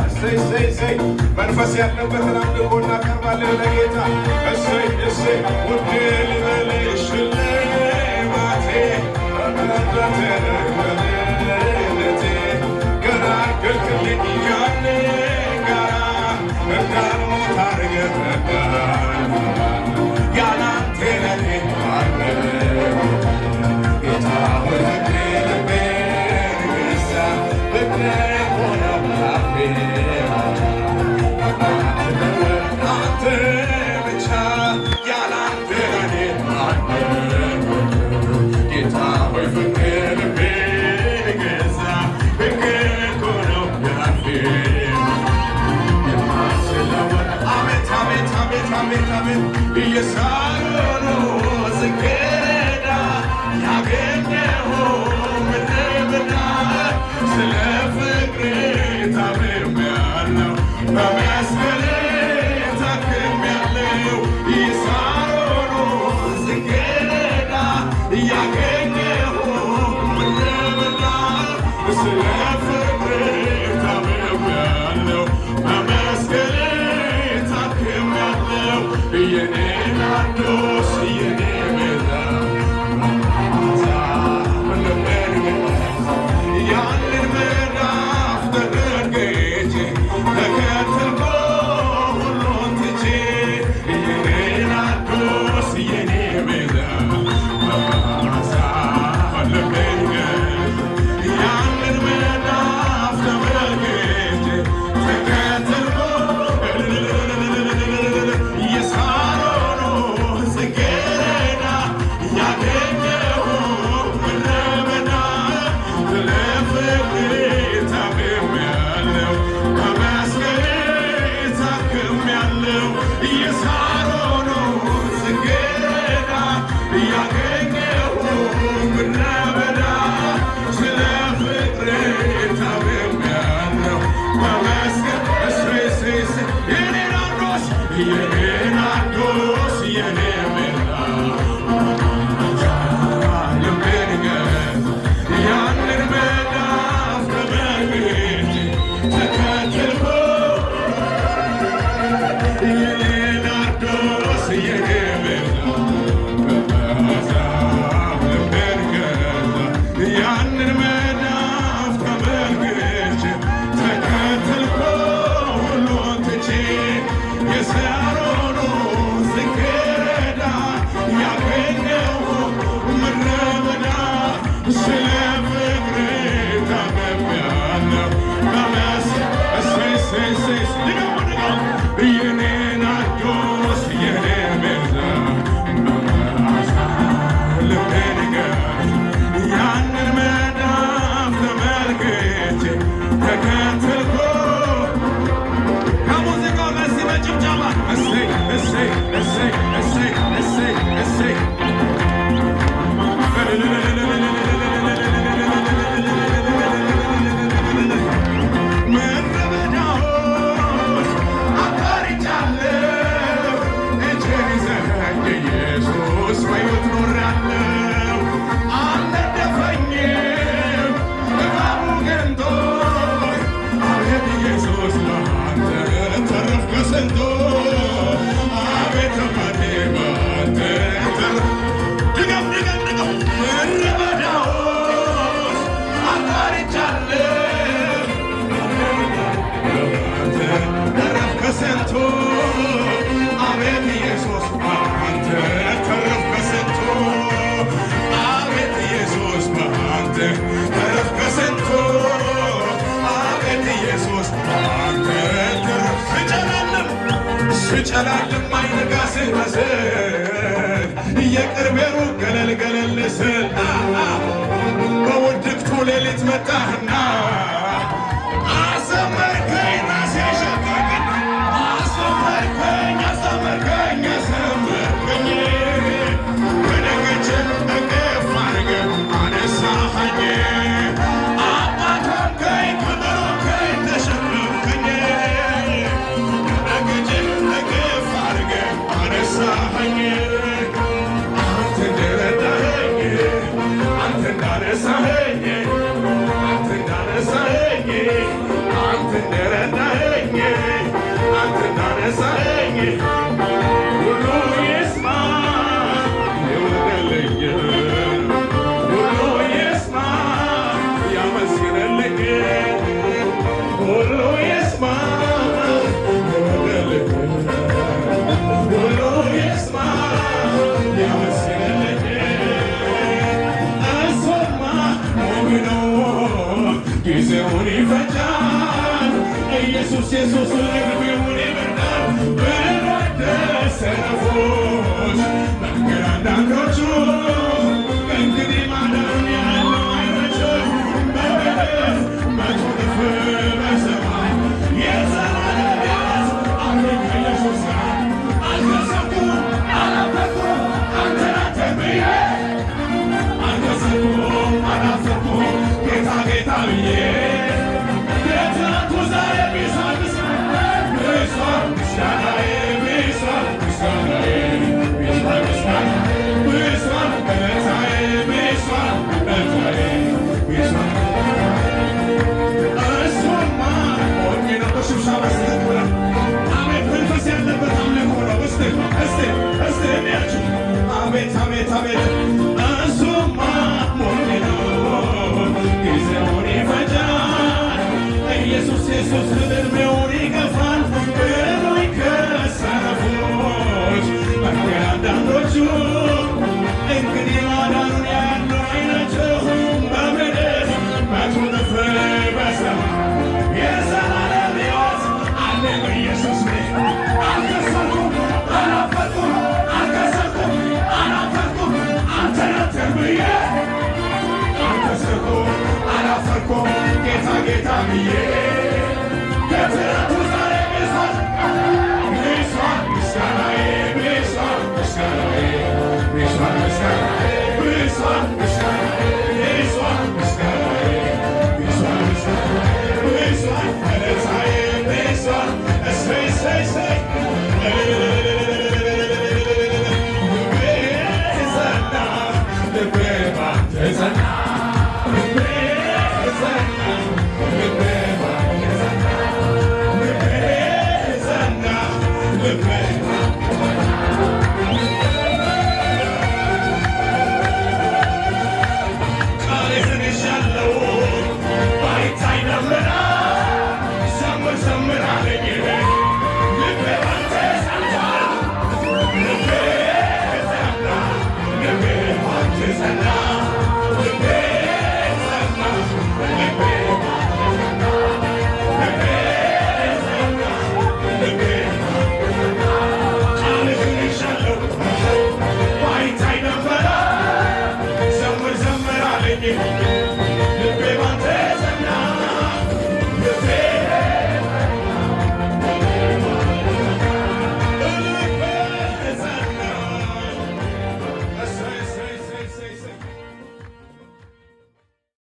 እሰይ መንፈስ ያለበትን አምልኮ እናቀርባለን ለጌታ። እሰይ ውድ ልበልሽ ሽልማቴ በመረዳቴ ገና ገልክልኝ ያኔ ጋራ እንዳልሞት አድርገህ ያላንተ ለኔ አለ ጌታ ሆይ ልቤን ገዛ ልቤ ሆነው አፌ አንተ ብቻ ያላንተ ለኔ አለ ጌታ ሆይ ልቤን ገዛ ልቤ ሆነው አፌ አሜን እየሳሩ ዝጌዳ ያገኘሁ ምድረ በዳ ስለ ፍቅር ታምሜያለሁ በመስቀል ታክሜያለሁ እየሳሩ ዝጌዳ ያገኘሁ ምድረ በዳ ስለ ፍቅር ታምሜያለሁ በመስቀል የኔ ናርዶስ የኔ ቤዛ ያንን ምዕራፍ ተረግጬ ተከተልኩ ሁሉን ትቼ የኔ ናርዶስ የኔ ቤዛ ልቤን ያንን ምዕራፍ ተረግጬ ተከተልኩ ስጨላልም አይነጋ ስመስል የቅርቤሩ ገለል ስል በውድቅቱ ሌሊት መጣህና አሰመርከኝ ራሴ ሸከርከኝ አሰመርከኝ በደገች እቅፍ አድርገህ አነሳኸኝ አባት ሆንከኝ ክብር ሆንከኝ ተሸከምከኝ አንተ እንዳነሳኸኝ ሁሉ ይስማ ይወደልኝ ሁሉ ይስማ ያመስግንልኝ ሁሉ ይስማ ይወደልኝ ሁሉ ይስማ ያመስግንልኝ እሱማ ሞኝ ነው ጊዜውን ይፈጃል ኢየሱስ ኢየሱስ ልቤውን ይበርዳል ብንወደ ሰነፎች መንገድ አንዳንዶቹ እንግዲህ ማዳን ያለው አይመችም በምድር መቶ እጥፍ በሰማይ የዘላለም ሕይወት አለኝ ከኢየሱስ ጋር አልከሰርኩም አላፈርኩም አንተን አንተን ብዬ አልከሰርኩም አላፈርኩም ጌታ ጌታ ብዬ የትናንቱ ዛሬ ቢሷል ቢሷል ምስጋናዬ ቢሷል ምስጋናዬ ቢሷል ምስጋናዬ ቢሷል ገለታዬ ቢሷል ገለታዬ ቢሷል እሱማ ሞኝ ነው በሽብሻባ ስለሆነ አቤት መንፈስ ያለበት አምልኮ ነው እስቲ እንያችሁ አቤት አቤት አቤት እሱማ ሞኝ ነው ጊዜውን ይፈጃል ኢየሱስ ኢየሱስ ዕድሜውን ይገፋል ብሎኝ ከሰነፎች መካከል አንዳንዶቹ እንግዲህ ማዳኑን ያያሉ አይናቸው በምድር መቶ እጥፍ በሰማይ የዘላለም ሕይወት አለኝ በኢየሱስ አልከሰርኩም አላፈርኩም አልከሰርኩም አላፈርኩም አንተን አንተን ብዬ አልከሰርኩም አላፈርኩም ጌታ ጌታ ብዬ